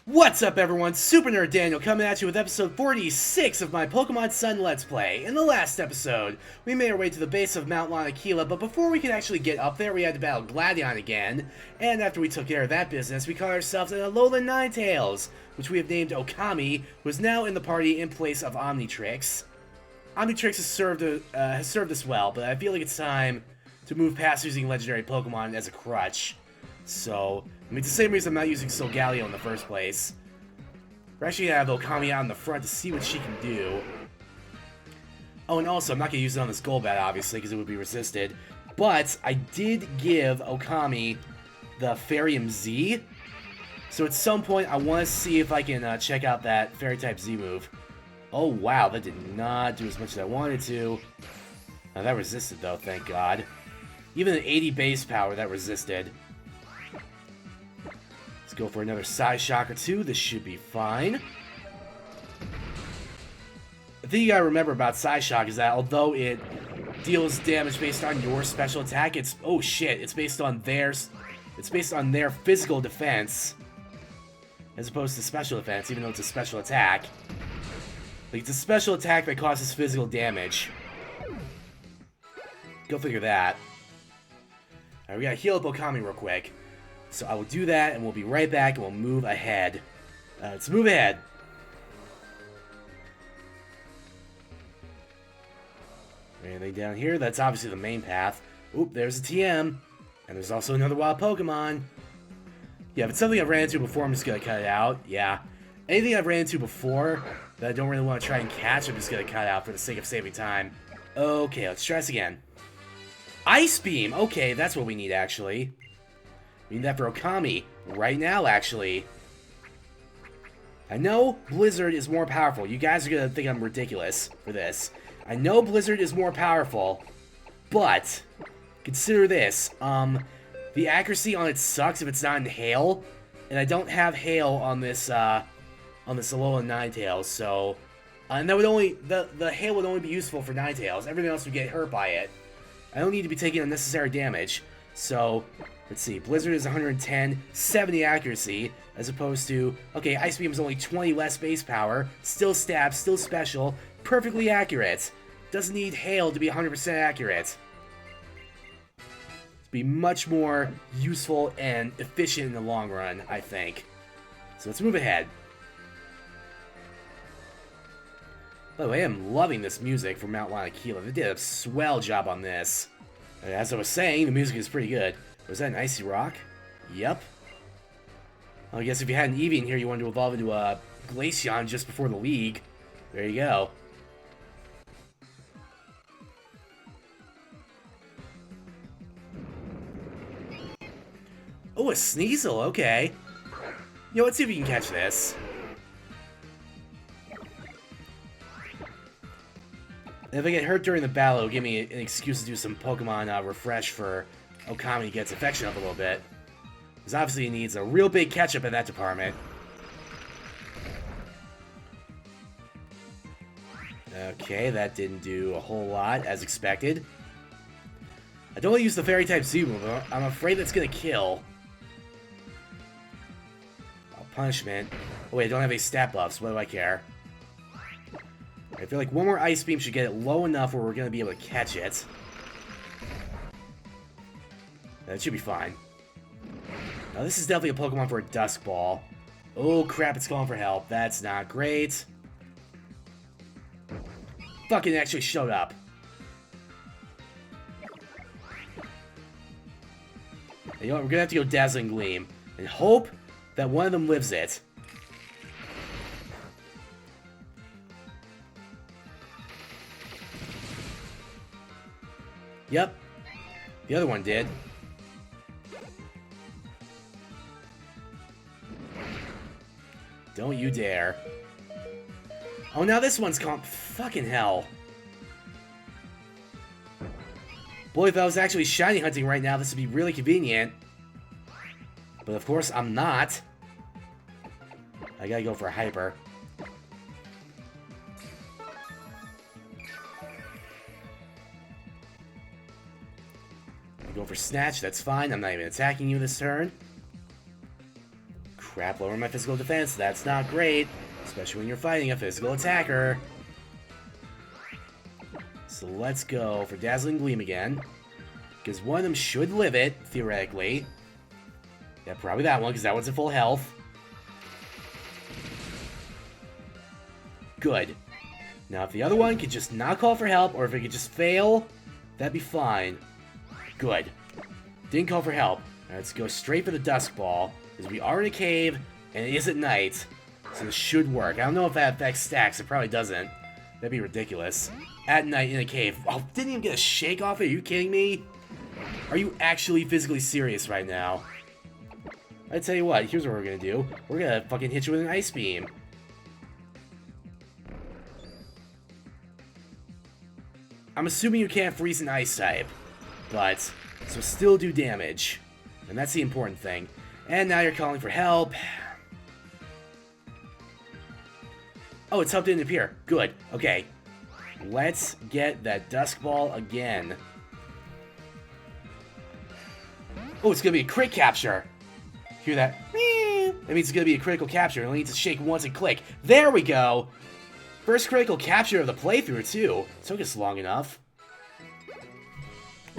What's up everyone, Super Nerd Daniel coming at you with episode 46 of my Pokemon Sun Let's Play. In the last episode, we made our way to the base of Mount Lanakila, but before we could actually get up there, we had to battle Gladion again. And after we took care of that business, we caught ourselves an Alolan Ninetales, which we have named Okami, who is now in the party in place of Omnitrix. Omnitrix has served us well, but I feel like it's time to move past using legendary Pokemon as a crutch. So, it's the same reason I'm not using Solgaleo in the first place. We're actually gonna have Okami out in the front to see what she can do. Oh, and also, I'm not gonna use it on this Golbat, obviously, because it would be resisted. But, I did give Okami the Fairyum Z. So at some point, I want to see if I can check out that Fairy-type Z move. Oh, wow, that did not do as much as I wanted to. Now, that resisted, though, thank God. Even at 80 base power, that resisted. Go for another Psy Shock or two. This should be fine. The thing you gotta remember about Psy Shock is that although it deals damage based on your special attack, it's based on their physical defense as opposed to special defense, even though it's a special attack. Like, it's a special attack that causes physical damage. Go figure that. Alright, we gotta heal up Okami real quick. So I will do that, and we'll be right back, and we'll move ahead. Let's move ahead. Anything down here? That's obviously the main path. Oop, there's a TM. And there's also another wild Pokemon. Yeah, if it's something I've ran into before, I'm just going to cut it out. Yeah. Anything I've ran into before that I don't really want to try and catch, I'm just going to cut out for the sake of saving time. Okay, let's try this again. Ice Beam! Okay, that's what we need, actually. We need that for Okami. Right now, actually. I know Blizzard is more powerful. You guys are gonna think I'm ridiculous for this. I know Blizzard is more powerful, but consider this. The accuracy on it sucks if it's not in Hail, and I don't have Hail on this Alolan Ninetales, so and that would only the Hail would only be useful for Ninetales. Everything else would get hurt by it. I don't need to be taking unnecessary damage. So, let's see, Blizzard is 110, 70 accuracy, as opposed to, okay, Ice Beam is only 20 less base power, still stab, still special, perfectly accurate. Doesn't need Hail to be 100% accurate. To be much more useful and efficient in the long run, I think. So let's move ahead. By the way, I am loving this music from Mount Lanakila. They did a swell job on this. As I was saying, the music is pretty good. Was that an Icy Rock? Yep. Well, I guess if you had an Eevee in here, you wanted to evolve into a Glaceon just before the League. There you go. Oh, a Sneasel, okay. You know, let's see if we can catch this. If I get hurt during the battle, it'll give me an excuse to do some Pokemon refresh for Okami to get its affection up a little bit. Because obviously he needs a real big catch-up in that department. Okay, that didn't do a whole lot, as expected. I don't want to use the Fairy-type Z move, but I'm afraid that's going to kill. Oh, punishment. Oh wait, I don't have any stat buffs, what do I care? I feel like one more Ice Beam should get it low enough where we're going to be able to catch it. That should be fine. Now this is definitely a Pokemon for a Dusk Ball. Oh crap, it's calling for help. That's not great. Fucking actually showed up. And you know what, we're going to have to go Dazzling Gleam. And hope that one of them lives it. Yep. The other one did. Don't you dare. Oh, now this one's calm. Fucking hell. Boy, if I was actually shiny hunting right now, this would be really convenient. But of course, I'm not. I gotta go for a Hyper. Go for Snatch, that's fine. I'm not even attacking you this turn. Crap, lower my physical defense. That's not great. Especially when you're fighting a physical attacker. So let's go for Dazzling Gleam again. Because one of them should live it, theoretically. Yeah, probably that one, because that one's at full health. Good. Now, if the other one could just not call for help, or if it could just fail, that'd be fine. Good. Didn't call for help. Now let's go straight for the Dusk Ball, because we are in a cave, and it is at night, so this should work. I don't know if that affects stacks. It probably doesn't. That'd be ridiculous. At night in a cave. Oh, didn't even get a shake off it? Are you kidding me? Are you actually physically serious right now? I tell you what, here's what we're gonna do. We're gonna fucking hit you with an Ice Beam. I'm assuming you can't freeze an Ice type, but so still do damage. And that's the important thing. And now you're calling for help. Oh, it's helped didn't appear. Good. Okay. Let's get that Dusk Ball again. Oh, it's gonna be a crit capture. Hear that? That means it's gonna be a critical capture. You only need to shake once and click. There we go! First critical capture of the playthrough, too. Took us long enough.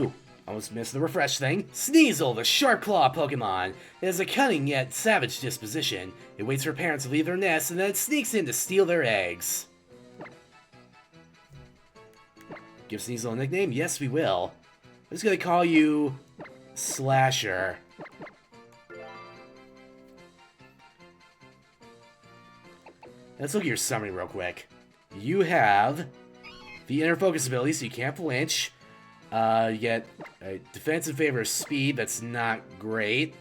Ooh, almost missed the refresh thing. Sneasel, the Sharp Claw Pokemon. It has a cunning yet savage disposition. It waits for parents to leave their nest, and then it sneaks in to steal their eggs. Give Sneasel a nickname? Yes, we will. I'm just gonna call you Slasher. Let's look at your summary real quick. You have the Inner Focus ability, so you can't flinch. You get a defense in favor of speed, that's not great.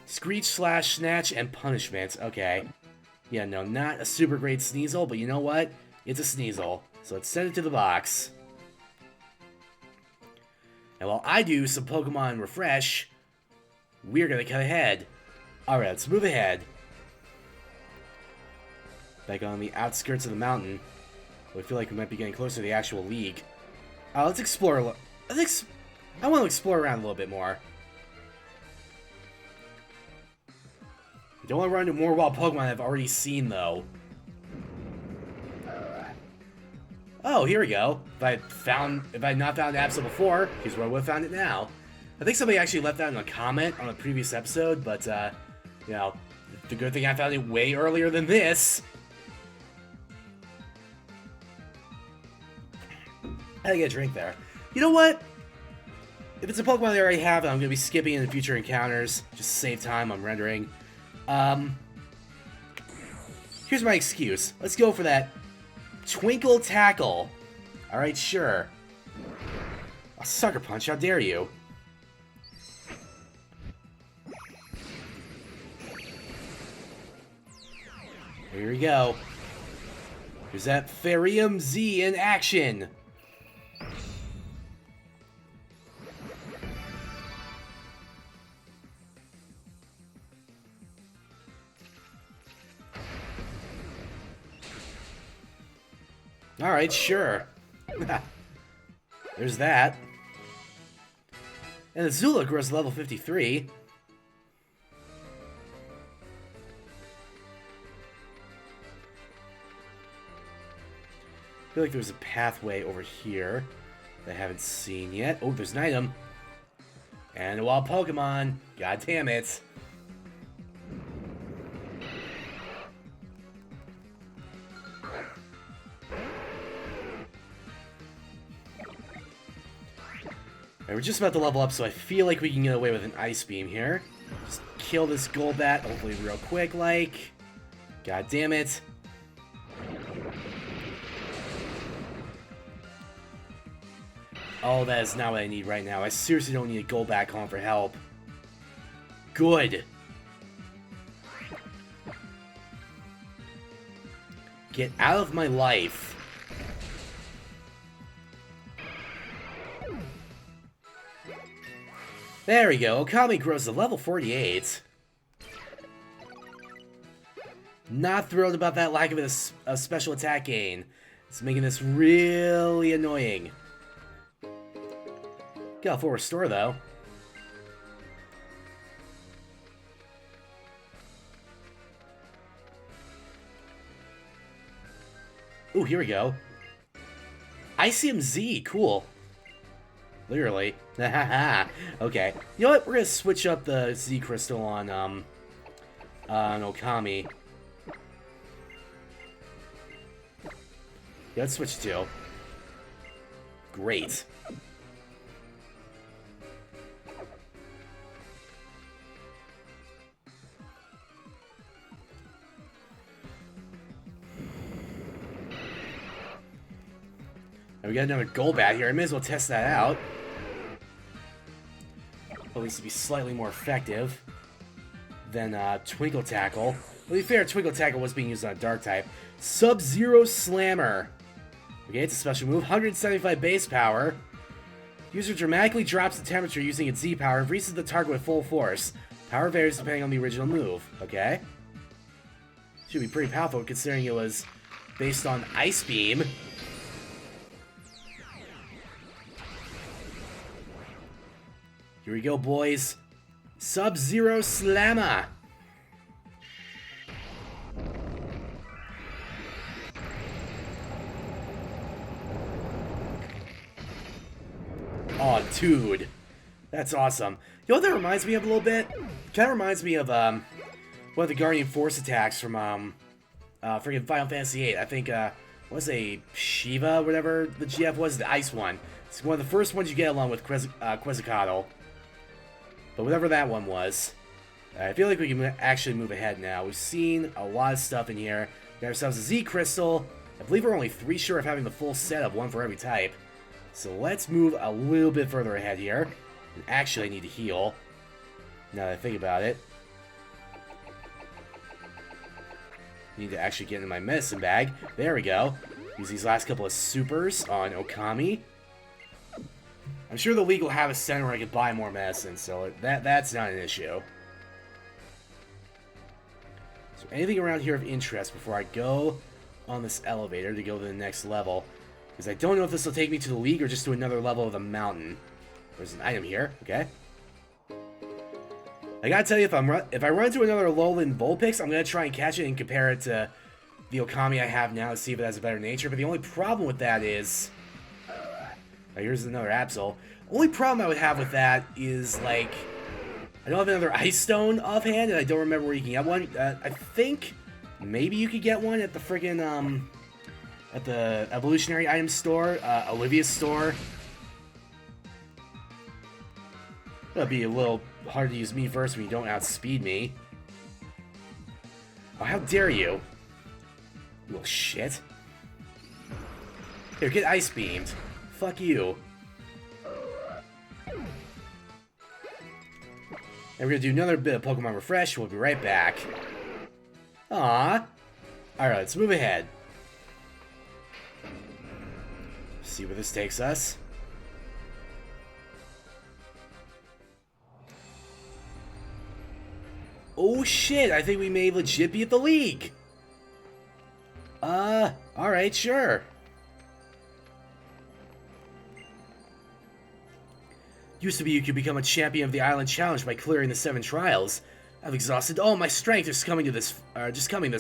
Screech, Slash, Snatch, and Punishment. Okay. Yeah, no, not a super great Sneasel, but you know what? It's a Sneasel. So let's send it to the box. And while I do some Pokemon refresh, we're gonna cut ahead. Alright, let's move ahead. Back on the outskirts of the mountain. I feel like we might be getting closer to the actual league. Let's explore a little. I want to explore around a little bit more. I don't want to run into more wild Pokemon I've already seen, though. Oh, here we go. If I had not found Absol before, here's where I would have found it now. I think somebody actually left that in a comment on a previous episode, but, you know, the good thing I found it way earlier than this. I had to get a drink there. You know what? If it's a Pokemon I already have, I'm going to be skipping in the future encounters. Just to save time, I'm rendering. Here's my excuse. Let's go for that Twinkle Tackle. Alright, sure. A Sucker Punch, how dare you? Here we go. Here's that Therium Z in action. Alright, sure. There's that. And the Zula grows to level 53. I feel like there's a pathway over here that I haven't seen yet. Oh, there's an item. And a wild Pokemon. God damn it. Alright, we're just about to level up, so I feel like we can get away with an Ice Beam here. Just kill this Golbat, hopefully real quick, like. God damn it. Oh, that is not what I need right now. I seriously don't need a Golbat calling for help. Good. Get out of my life. There we go. Okami grows to level 48. Not thrilled about that lack of a special attack gain. It's making this really annoying. Got a full restore, though. Ooh, here we go. ICM Z, cool. Literally. Okay. You know what? We're gonna switch up the Z crystal on Okami. Yeah, let's switch to. Great. And we got another Golbat here. I may as well test that out. At least to be slightly more effective than Twinkle Tackle. Well, to be fair, Twinkle Tackle was being used on a Dark type. Sub-Zero Slammer. Okay, it's a special move. 175 base power. User dramatically drops the temperature using its Z power and reaches the target with full force. Power varies depending on the original move. Okay. Should be pretty powerful considering it was based on Ice Beam. Here we go, boys. Sub-Zero Slammer. Oh, dude. That's awesome. You know what that reminds me of a little bit? Kind of reminds me of one of the Guardian Force attacks from freaking Final Fantasy VIII. I think what's a Shiva, whatever the GF was, the ice one. It's one of the first ones you get along with Quetzalcoatl. But whatever that one was, I feel like we can actually move ahead now. We've seen a lot of stuff in here. We got ourselves a Z Crystal. I believe we're only 3 short of having the full set of one for every type. So let's move a little bit further ahead here. And actually, I need to heal. Now that I think about it. Need to actually get into my medicine bag. There we go. Use these last couple of supers on Okami. I'm sure the league will have a center where I can buy more medicine, so that's not an issue. So anything around here of interest before I go on this elevator to go to the next level? Because I don't know if this will take me to the league or just to another level of the mountain. There's an item here, okay. I gotta tell you, if I run into another Alolan Vulpix, I'm gonna try and catch it and compare it to the Okami I have now to see if it has a better nature. But the only problem with that is... here's another Absol. Only problem I would have with that is, like, I don't have another Ice Stone offhand, and I don't remember where you can get one. I think maybe you could get one at the friggin', at the Evolutionary Item store, Olivia's store. That'd be a little hard to use me first when you don't outspeed me. Oh, how dare you? You little shit. Here, get Ice Beamed. Fuck you. And we're gonna do another bit of Pokemon Refresh. We'll be right back. Aww. Alright, let's move ahead. See where this takes us. Oh shit, I think we may legit be at the league. Alright, sure. Used to be you could become a champion of the Island Challenge by clearing the 7 trials. I've exhausted all my strength just coming this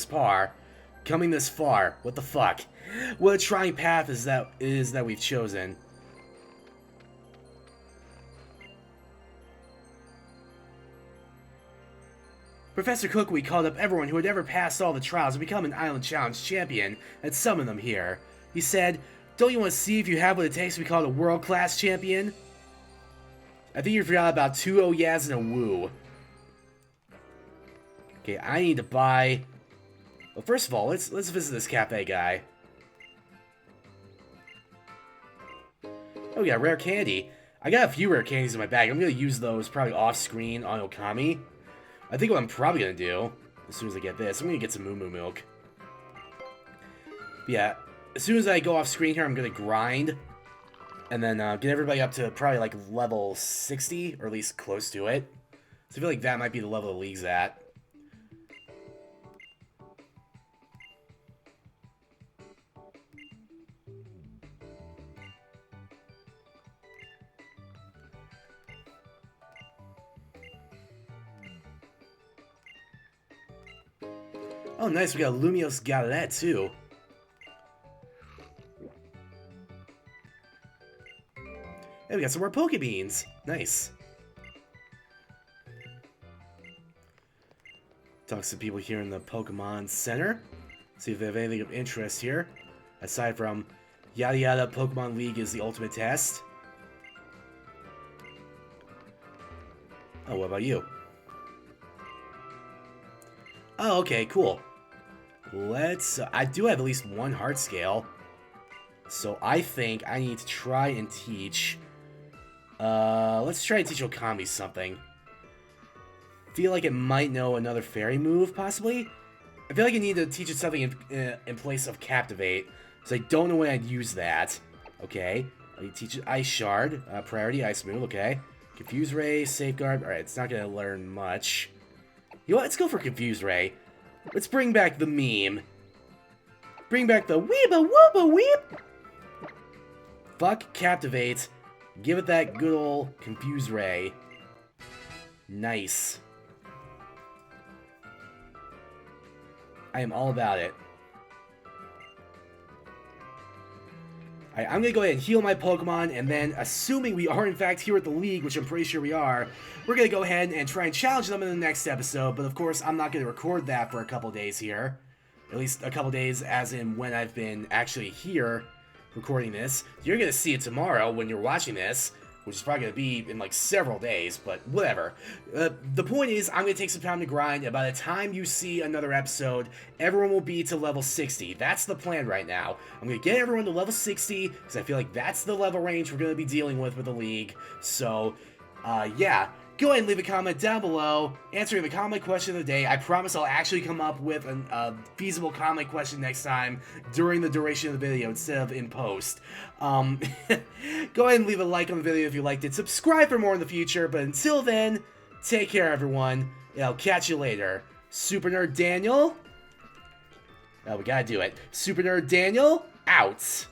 far. What the fuck? What a trying path is that we've chosen. Professor Cookwe called up everyone who had ever passed all the trials and become an Island Challenge champion and summoned them here. He said, "Don't you want to see if you have what it takes to be called a world-class champion?" I think you forgot about 2 Oyas and a Woo. Okay, I need to buy... Well, first of all, let's visit this cafe guy. Oh, we got rare candy. I got a few rare candies in my bag. I'm going to use those probably off-screen on Okami. I think what I'm probably going to do, as soon as I get this, I'm going to get some Moo Moo Milk. But yeah, as soon as I go off-screen here, I'm going to grind. And then get everybody up to probably like level 60, or at least close to it. So I feel like that might be the level the league's at. Oh, nice. We got Lumiose Galette, too. Hey, we got some more Pokebeans. Nice. Talk to some people here in the Pokemon Center. See if they have anything of interest here. Aside from yada yada, Pokemon League is the ultimate test. Oh, what about you? Oh, okay, cool. Let's... I do have at least one heart scale. So I think I need to try and teach... let's try to teach Okami something. Feel like it might know another fairy move, possibly? I feel like I need to teach it something in place of Captivate. So I don't know when I'd use that. Okay. I need to teach it Ice Shard. Priority Ice move, okay. Confuse Ray, Safeguard. Alright, it's not going to learn much. You know what? Let's go for Confuse Ray. Let's bring back the meme. Bring back the weeba wooba weep. Fuck Captivate. Give it that good old Confuse Ray. Nice. I am all about it. Alright, I'm going to go ahead and heal my Pokemon, and then, assuming we are in fact here at the League, which I'm pretty sure we are, we're going to go ahead and try and challenge them in the next episode, but of course, I'm not going to record that for a couple days here. At least a couple days, as in when I've been actually here recording this. You're going to see it tomorrow when you're watching this, which is probably going to be in like several days, but whatever. The point is, I'm going to take some time to grind, and by the time you see another episode, everyone will be to level 60. That's the plan right now. I'm going to get everyone to level 60, because I feel like that's the level range we're going to be dealing with the League. So, yeah. Go ahead and leave a comment down below, answering the comment question of the day. I promise I'll actually come up with a feasible comment question next time during the duration of the video instead of in post. Go ahead and leave a like on the video if you liked it. Subscribe for more in the future, but until then, take care everyone, and I'll catch you later. Super Nerd Daniel? Oh, we gotta do it. Super Nerd Daniel, out.